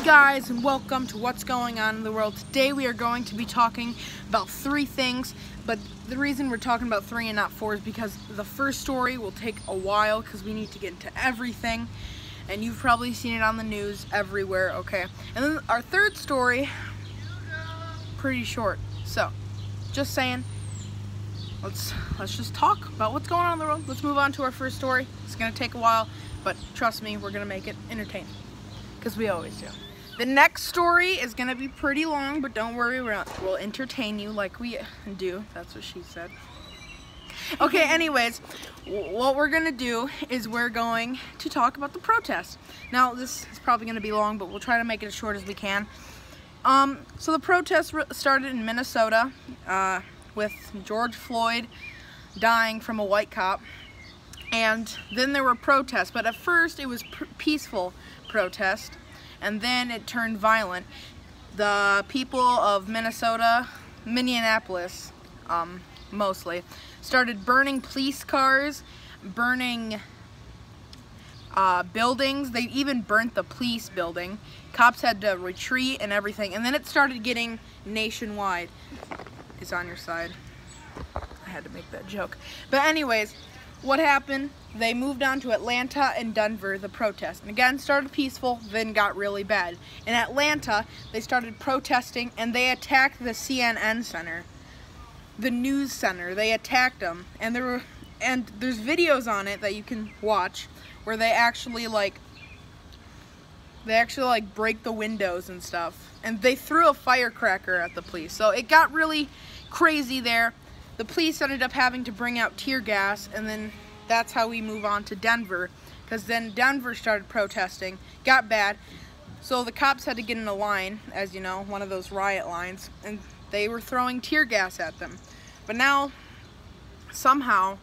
guys, and welcome to What's Going On in the World. Today we are going to be talking about 3 things, but the reason we're talking about 3 and not 4 is because the first story will take a while because we need to get into everything, and you've probably seen it on the news everywhere, okay? And then our third story, pretty short, so just saying, let's just talk about what's going on in the world. Let's move on to our first story. It's going to take a while, but trust me, we're going to make it entertaining. Because we always do. The next story is going to be pretty long, but don't worry, we'll entertain you like we do. That's what she said. Okay, anyways, what we're going to do is we're going to talk about the protest. Now, this is probably going to be long, but we'll try to make it as short as we can. So the protest started in Minnesota with George Floyd dying from a white cop. And then there were protests, but at first it was peaceful protest, and then it turned violent. The people of Minneapolis, mostly, started burning police cars, burning buildings. They even burnt the police building. Cops had to retreat and everything, and then it started getting nationwide. It's on your side. I had to make that joke. But anyways, what happened? They moved on to Atlanta and Denver, the protest. And again, started peaceful, then got really bad. In Atlanta, they started protesting and they attacked the CNN center, the news center. They attacked them, and there's videos on it that you can watch where they actually break the windows and stuff. And they threw a firecracker at the police. So it got really crazy there. The police ended up having to bring out tear gas, and then that's how we move on to Denver, because then Denver started protesting, got bad, so the cops had to get in a line, as you know, one of those riot lines, and they were throwing tear gas at them. But now, somehow,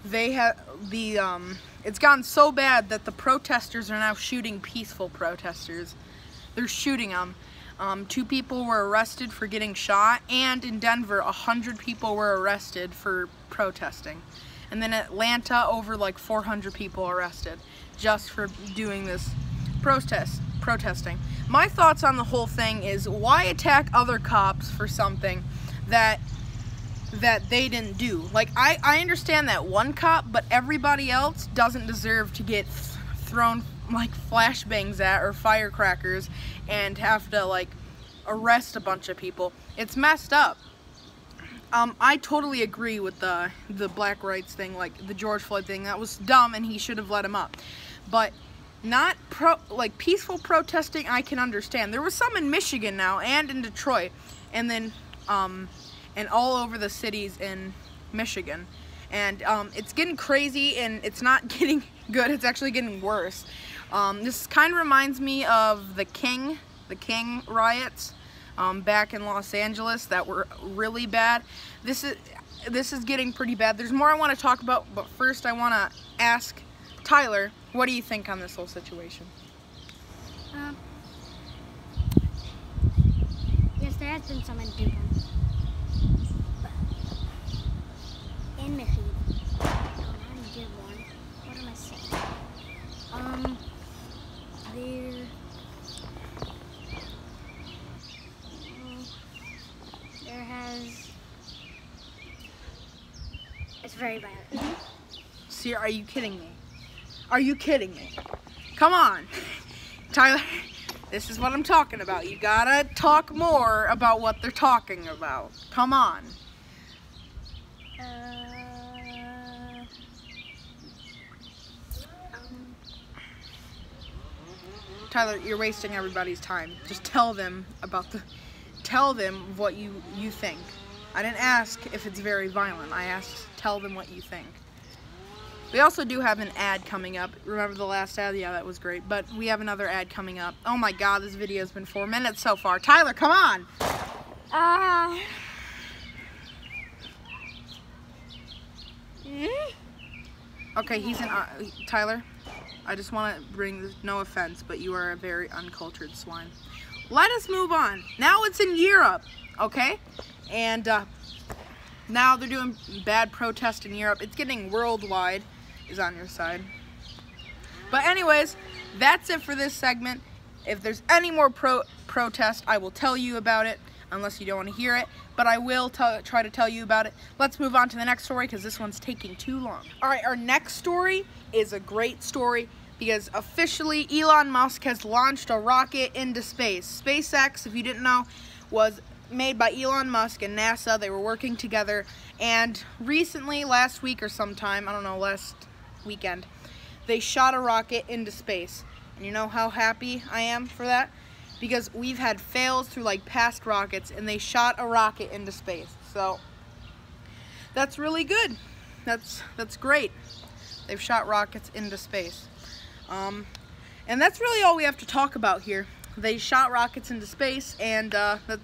it's gotten so bad that the protesters are now shooting peaceful protesters. They're shooting them. 2 people were arrested for getting shot, and in Denver, 100 people were arrested for protesting. And then Atlanta, over 400 people arrested just for doing this protesting. My thoughts on the whole thing is, why attack other cops for something that they didn't do? I understand that one cop, but everybody else doesn't deserve to get thrown flashbangs at or firecrackers and have to arrest a bunch of people. It's messed up. I totally agree with the black rights thing, the George Floyd thing. That was dumb, and he should have let him up. But not peaceful protesting, I can understand. There was some in Michigan now and in Detroit, and then and all over the cities in Michigan. And it's getting crazy, and it's not getting good. It's actually getting worse. This kind of reminds me of the King riots back in Los Angeles that were really bad. This is getting pretty bad. There's more I want to talk about, but first I want to ask Tyler, what do you think on this whole situation? Yes, there has been some in Dublin. In Michigan. Oh, not in Dublin. What am I saying? It's very violent. See, are you kidding me? Are you kidding me? Come on. Tyler, this is what I'm talking about. You gotta talk more about what they're talking about. Come on. Tyler, you're wasting everybody's time. Just tell them what you think. I didn't ask if it's very violent. I asked, tell them what you think. We also do have an ad coming up. Remember the last ad? Yeah, that was great. But we have another ad coming up. Oh my god, this video's been 4 minutes so far. Tyler, come on! Okay, he's an... Tyler, I just want to bring this, no offense, but you are a very uncultured swine. Let us move on. Now it's in Europe, okay? And now they're doing bad protest in Europe. It's getting worldwide. Is on your side. But anyways, that's it for this segment. If there's any more protest, I will tell you about it, unless you don't want to hear it, but I will try to tell you about it. Let's move on to the next story because this one's taking too long. All right, our next story is a great story because officially Elon Musk has launched a rocket into space. SpaceX, if you didn't know, was made by Elon Musk and NASA. They were working together, and recently, last week or sometime, I don't know, last weekend, they shot a rocket into space. And you know how happy I am for that? Because we've had fails through like past rockets, and they shot a rocket into space. So that's really good. That's great. They've shot rockets into space. And that's really all we have to talk about here. They shot rockets into space, and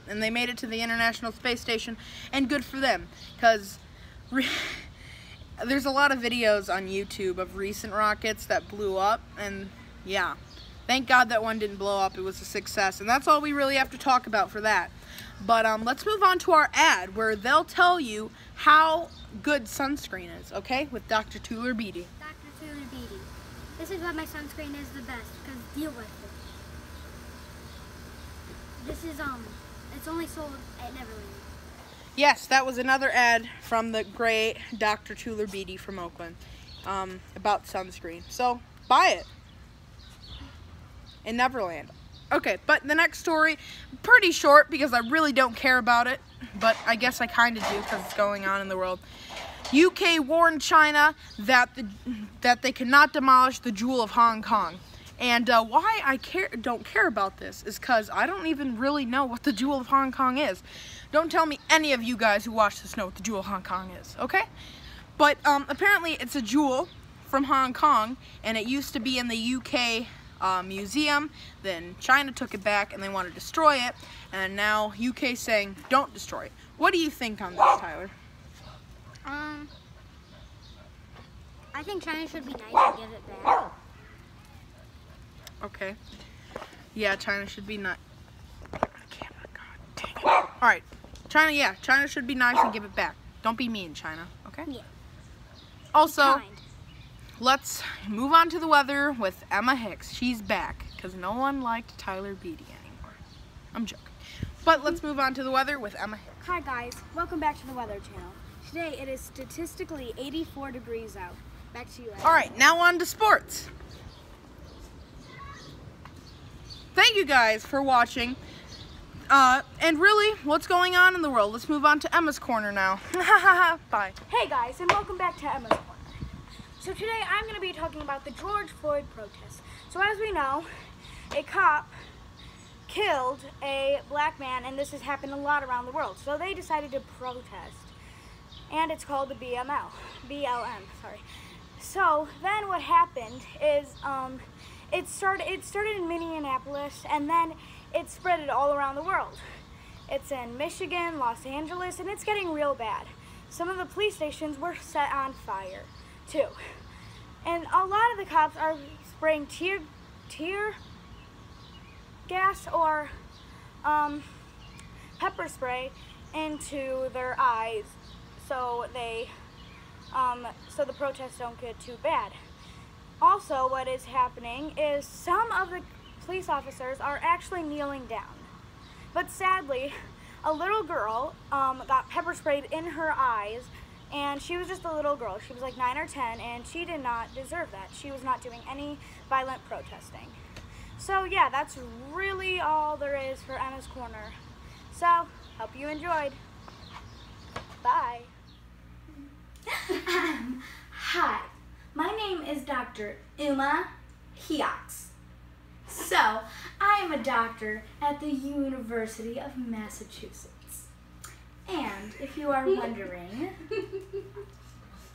they made it to the International Space Station, and good for them, because there's a lot of videos on YouTube of recent rockets that blew up, and yeah, thank God that one didn't blow up. It was a success, and that's all we really have to talk about for that. But let's move on to our ad, where they'll tell you how good sunscreen is, okay, with Dr. Tuller Beatty. Dr. Tuller Beatty. This is what my sunscreen is the best, because deal with it. This is, it's only sold at Neverland. Yes, that was another ad from the great Dr. Tuller Beatty from Oakland about sunscreen. So, buy it in Neverland. Okay, but the next story, pretty short because I really don't care about it, but I guess I kind of do because it's going on in the world. UK warned China that they cannot demolish the Jewel of Hong Kong. And why I don't care about this is because I don't even really know what the Jewel of Hong Kong is. Don't tell me any of you guys who watch this know what the Jewel of Hong Kong is, okay? But apparently it's a jewel from Hong Kong, and it used to be in the UK museum. Then China took it back, and they want to destroy it. And now UK saying, don't destroy it. What do you think on this, Tyler? I think China should be nice and give it back. Okay. Yeah, China should be nice. Camera, God dang it. All right, China should be nice and give it back. Don't be mean, China. Okay. Yeah. Also, let's move on to the weather with Emma Hicks. She's back because no one liked Tyler Beatty anymore. I'm joking. But let's move on to the weather with Emma Hicks. Hi guys, welcome back to the Weather Channel. Today it is statistically 84 degrees out. Back to you, Ed. All right, now on to sports. Thank you guys for watching. And really, what's going on in the world? Let's move on to Emma's Corner now. Bye. Hey guys, and welcome back to Emma's Corner. So today I'm going to be talking about the George Floyd protest. So as we know, a cop killed a black man, and this has happened a lot around the world. So they decided to protest, and it's called the BLM, sorry. So then what happened is it started in Minneapolis, and then it spread it all around the world. It's in Michigan, Los Angeles, and it's getting real bad. Some of the police stations were set on fire too. And a lot of the cops are spraying tear gas or pepper spray into their eyes so the protests don't get too bad. Also, what is happening is some of the police officers are actually kneeling down. But sadly, a little girl got pepper sprayed in her eyes, and she was just a little girl. She was like 9 or 10, and she did not deserve that. She was not doing any violent protesting. So yeah, that's really all there is for Emma's Corner. So, hope you enjoyed. Bye. Hi, my name is Dr. Uma Hiox. So, I am a doctor at the University of Massachusetts. And if you are wondering,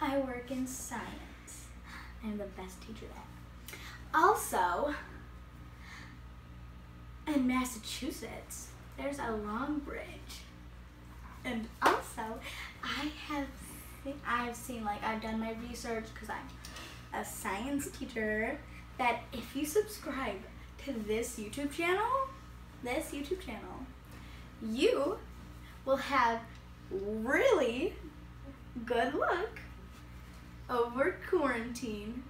I work in science. I'm the best teacher there. Also, in Massachusetts, there's a long bridge. And also, I've seen, like, I've done my research because I'm a science teacher, that if you subscribe to this YouTube channel, you will have really good luck over quarantine.